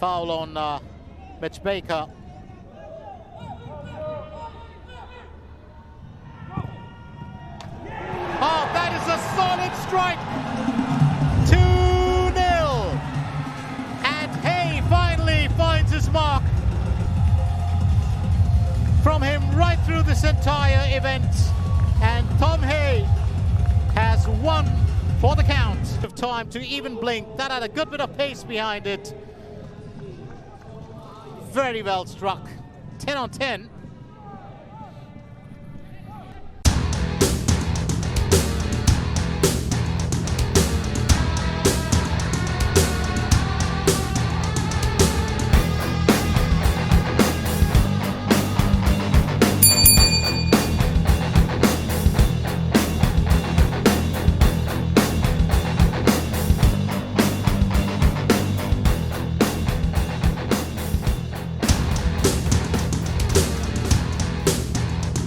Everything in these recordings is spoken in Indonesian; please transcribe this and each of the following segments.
foul on Mitch Baker. Oh, that is a solid strike. 2-0. And Hay finally finds his mark. From him right through this entire event. And Tom Hay has won for the count. Of time to even blink. That had a good bit of pace behind it. Very well struck. 10 on 10.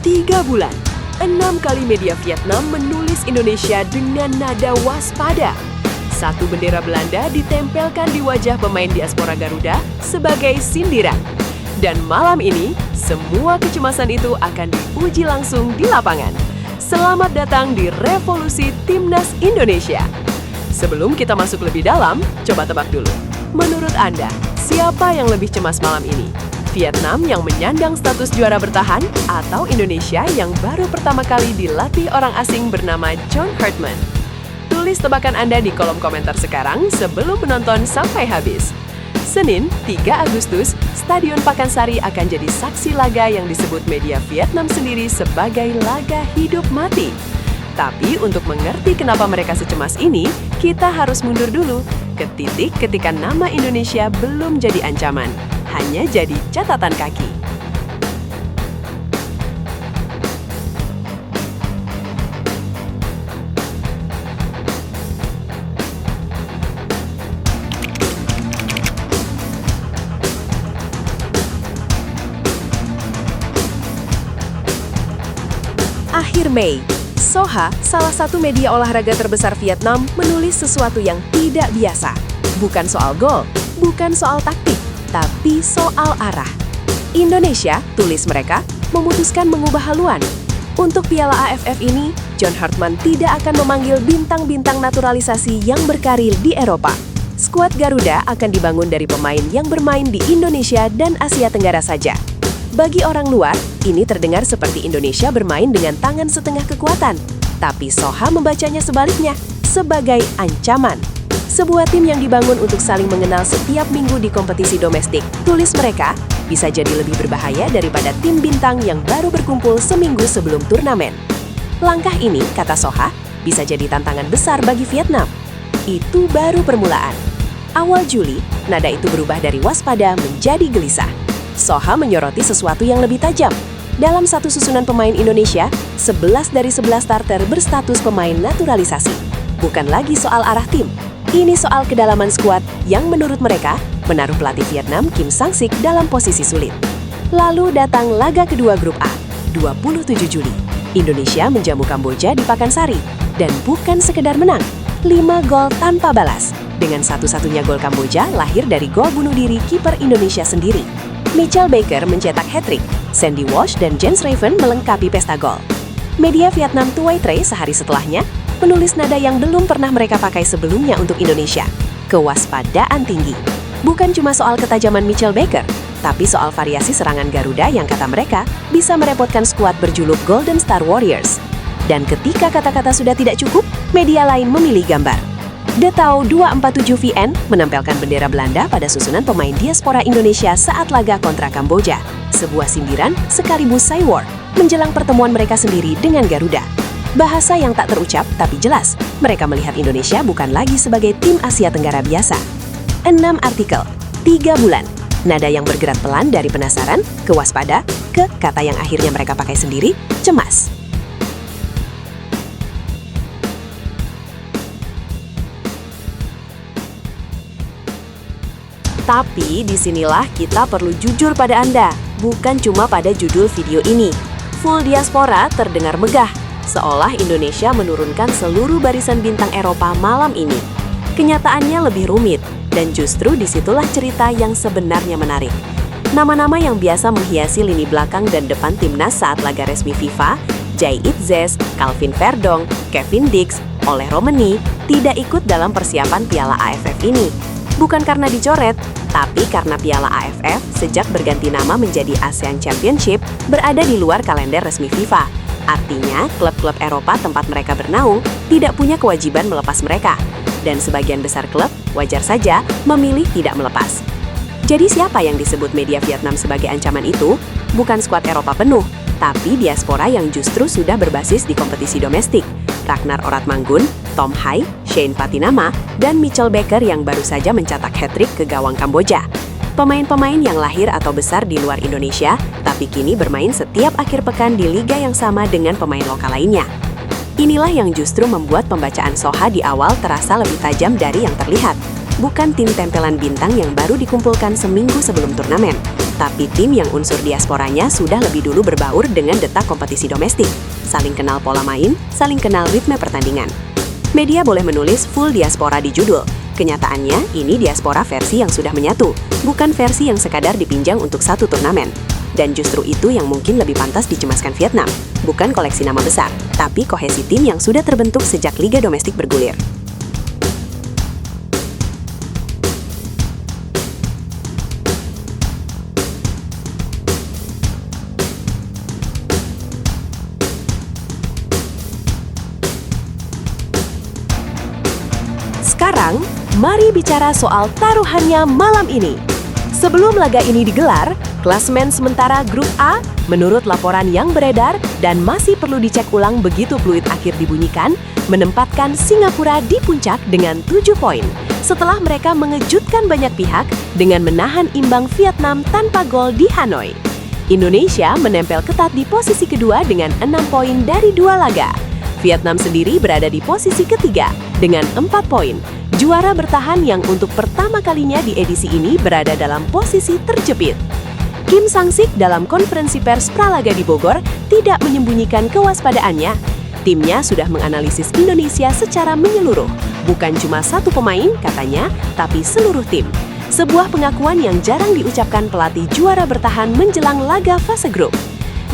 Tiga bulan, 6 kali media Vietnam menulis Indonesia dengan nada waspada. Satu bendera Belanda ditempelkan di wajah pemain diaspora Garuda sebagai sindiran. Dan malam ini, semua kecemasan itu akan diuji langsung di lapangan. Selamat datang di Revolusi Timnas Indonesia. Sebelum kita masuk lebih dalam, coba tebak dulu. Menurut Anda, siapa yang lebih cemas malam ini? Vietnam yang menyandang status juara bertahan atau Indonesia yang baru pertama kali dilatih orang asing bernama John Hartman? Tulis tebakan Anda di kolom komentar sekarang sebelum menonton sampai habis. Senin, 3 Agustus, Stadion Pakansari akan jadi saksi laga yang disebut media Vietnam sendiri sebagai laga hidup mati. Tapi untuk mengerti kenapa mereka secemas ini, kita harus mundur dulu ke titik ketika nama Indonesia belum jadi ancaman, hanya jadi catatan kaki. Akhir Mei, Soha, salah satu media olahraga terbesar Vietnam, menulis sesuatu yang tidak biasa. Bukan soal gol, bukan soal taktik, tapi soal arah. Indonesia, tulis mereka, memutuskan mengubah haluan. Untuk Piala AFF ini, John Hartman tidak akan memanggil bintang-bintang naturalisasi yang berkarir di Eropa. Skuad Garuda akan dibangun dari pemain yang bermain di Indonesia dan Asia Tenggara saja. Bagi orang luar, ini terdengar seperti Indonesia bermain dengan tangan setengah kekuatan. Tapi Soha membacanya sebaliknya, sebagai ancaman. Sebuah tim yang dibangun untuk saling mengenal setiap minggu di kompetisi domestik, tulis mereka, bisa jadi lebih berbahaya daripada tim bintang yang baru berkumpul seminggu sebelum turnamen. Langkah ini, kata Soha, bisa jadi tantangan besar bagi Vietnam. Itu baru permulaan. Awal Juli, nada itu berubah dari waspada menjadi gelisah. Soha menyoroti sesuatu yang lebih tajam. Dalam satu susunan pemain Indonesia, 11 dari 11 starter berstatus pemain naturalisasi. Bukan lagi soal arah tim. Ini soal kedalaman skuad yang menurut mereka menaruh pelatih Vietnam Kim Sang-sik dalam posisi sulit. Lalu datang laga kedua grup A, 27 Juli. Indonesia menjamu Kamboja di Pakansari. Dan bukan sekedar menang, 5 gol tanpa balas. Dengan satu-satunya gol Kamboja lahir dari gol bunuh diri kiper Indonesia sendiri. Mitchell Baker mencetak hat-trick, Sandy Walsh dan Jens Raven melengkapi pesta gol. Media Vietnam Tuai Tray sehari setelahnya menulis nada yang belum pernah mereka pakai sebelumnya untuk Indonesia. Kewaspadaan tinggi. Bukan cuma soal ketajaman Mitchell Baker, tapi soal variasi serangan Garuda yang kata mereka bisa merepotkan skuad berjuluk Golden Star Warriors. Dan ketika kata-kata sudah tidak cukup, media lain memilih gambar. The Tau 247VN menempelkan bendera Belanda pada susunan pemain diaspora Indonesia saat laga kontra Kamboja. Sebuah sindiran sekaligus cywar menjelang pertemuan mereka sendiri dengan Garuda. Bahasa yang tak terucap tapi jelas, mereka melihat Indonesia bukan lagi sebagai tim Asia Tenggara biasa. 6 artikel, 3 bulan. Nada yang bergerak pelan dari penasaran, ke waspada, ke kata yang akhirnya mereka pakai sendiri, cemas. Tapi disinilah kita perlu jujur pada Anda, bukan cuma pada judul video ini. Full diaspora terdengar megah, seolah Indonesia menurunkan seluruh barisan bintang Eropa malam ini. Kenyataannya lebih rumit. Dan justru disitulah cerita yang sebenarnya menarik. Nama-nama yang biasa menghiasi lini belakang dan depan timnas saat laga resmi FIFA, Jay Itzes, Calvin Verdong, Kevin Dix, Ole Romeni, tidak ikut dalam persiapan Piala AFF ini. Bukan karena dicoret, tapi karena Piala AFF sejak berganti nama menjadi ASEAN Championship berada di luar kalender resmi FIFA. Artinya, klub-klub Eropa tempat mereka bernaung tidak punya kewajiban melepas mereka. Dan sebagian besar klub, wajar saja, memilih tidak melepas. Jadi siapa yang disebut media Vietnam sebagai ancaman itu? Bukan skuad Eropa penuh, tapi diaspora yang justru sudah berbasis di kompetisi domestik. Ragnar Oratmangun, Tom Hai, Shane Patinama, dan Mitchell Baker yang baru saja mencetak hat-trick ke gawang Kamboja. Pemain-pemain yang lahir atau besar di luar Indonesia, tapi kini bermain setiap akhir pekan di liga yang sama dengan pemain lokal lainnya. Inilah yang justru membuat pembacaan Soha di awal terasa lebih tajam dari yang terlihat. Bukan tim tempelan bintang yang baru dikumpulkan seminggu sebelum turnamen, tapi tim yang unsur diasporanya sudah lebih dulu berbaur dengan detak kompetisi domestik. Saling kenal pola main, saling kenal ritme pertandingan. Media boleh menulis full diaspora di judul. Kenyataannya, ini diaspora versi yang sudah menyatu, bukan versi yang sekadar dipinjang untuk satu turnamen. Dan justru itu yang mungkin lebih pantas dicemaskan Vietnam, bukan koleksi nama besar, tapi kohesi tim yang sudah terbentuk sejak liga domestik bergulir. Sekarang, mari bicara soal taruhannya malam ini. Sebelum laga ini digelar, klasemen sementara Grup A, menurut laporan yang beredar dan masih perlu dicek ulang begitu peluit akhir dibunyikan, menempatkan Singapura di puncak dengan 7 poin, setelah mereka mengejutkan banyak pihak dengan menahan imbang Vietnam tanpa gol di Hanoi. Indonesia menempel ketat di posisi kedua dengan 6 poin dari 2 laga. Vietnam sendiri berada di posisi ketiga dengan 4 poin. Juara bertahan yang untuk pertama kalinya di edisi ini berada dalam posisi terjepit. Kim Sang-sik dalam konferensi pers pralaga di Bogor tidak menyembunyikan kewaspadaannya. Timnya sudah menganalisis Indonesia secara menyeluruh. Bukan cuma satu pemain, katanya, tapi seluruh tim. Sebuah pengakuan yang jarang diucapkan pelatih juara bertahan menjelang laga fase grup.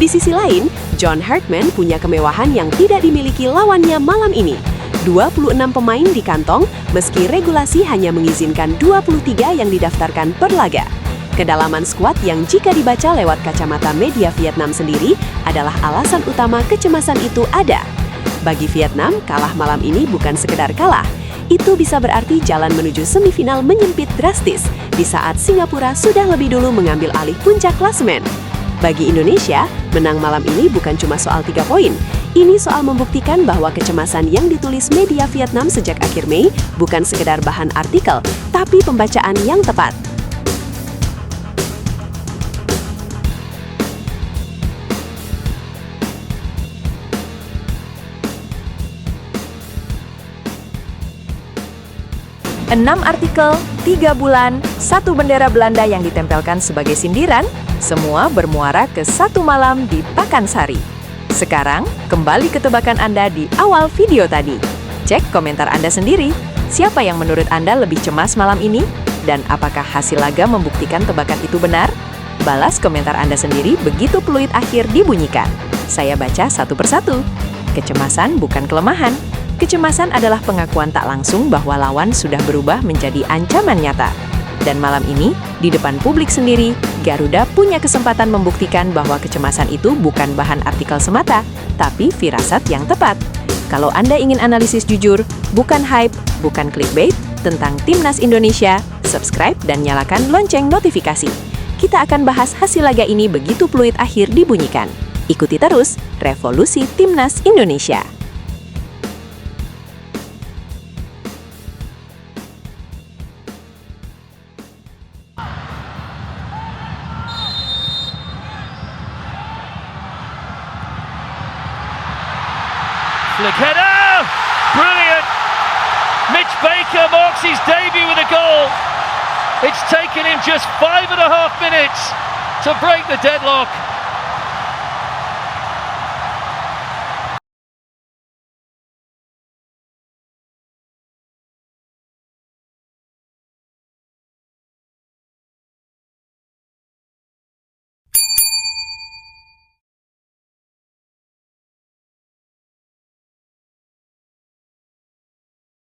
Di sisi lain, John Hartman punya kemewahan yang tidak dimiliki lawannya malam ini. 26 pemain di kantong, meski regulasi hanya mengizinkan 23 yang didaftarkan per laga. Kedalaman skuad yang jika dibaca lewat kacamata media Vietnam sendiri adalah alasan utama kecemasan itu ada. Bagi Vietnam, kalah malam ini bukan sekedar kalah. Itu bisa berarti jalan menuju semifinal menyempit drastis di saat Singapura sudah lebih dulu mengambil alih puncak klasemen. Bagi Indonesia, menang malam ini bukan cuma soal 3 poin. Ini soal membuktikan bahwa kecemasan yang ditulis media Vietnam sejak akhir Mei bukan sekedar bahan artikel, tapi pembacaan yang tepat. Enam artikel, 3 bulan, 1 bendera Belanda yang ditempelkan sebagai sindiran, semua bermuara ke satu malam di Pakansari. Sekarang, kembali ke tebakan Anda di awal video tadi. Cek komentar Anda sendiri. Siapa yang menurut Anda lebih cemas malam ini? Dan apakah hasil laga membuktikan tebakan itu benar? Balas komentar Anda sendiri begitu peluit akhir dibunyikan. Saya baca satu persatu. Kecemasan bukan kelemahan. Kecemasan adalah pengakuan tak langsung bahwa lawan sudah berubah menjadi ancaman nyata. Dan malam ini, di depan publik sendiri, Garuda punya kesempatan membuktikan bahwa kecemasan itu bukan bahan artikel semata, tapi firasat yang tepat. Kalau Anda ingin analisis jujur, bukan hype, bukan clickbait, tentang Timnas Indonesia, subscribe dan nyalakan lonceng notifikasi. Kita akan bahas hasil laga ini begitu peluit akhir dibunyikan. Ikuti terus Revolusi Timnas Indonesia. Flick header! Brilliant! Mitch Baker marks his debut with a goal. It's taken him just 5.5 minutes to break the deadlock.